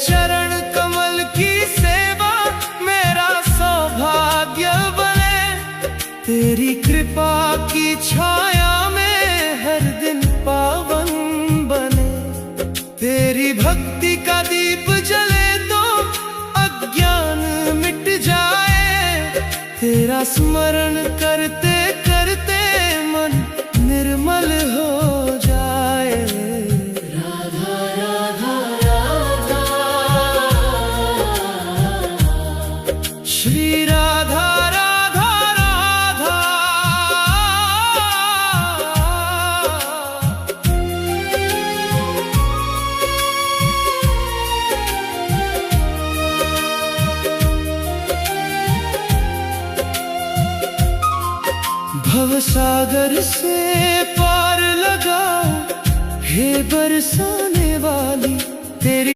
चरण कमल की सेवा मेरा सौभाग्य बने। तेरी कृपा की छाया में हर दिन पावन बने। तेरी भक्ति का दीप जले तो अज्ञान मिट जाए। तेरा स्मरण करते करते मन निर्मल हो जाए। राधा राधा राधा श्री राधा राधा राधा। भवसागर से पार लगाओ हे बरसाने वाली तेरी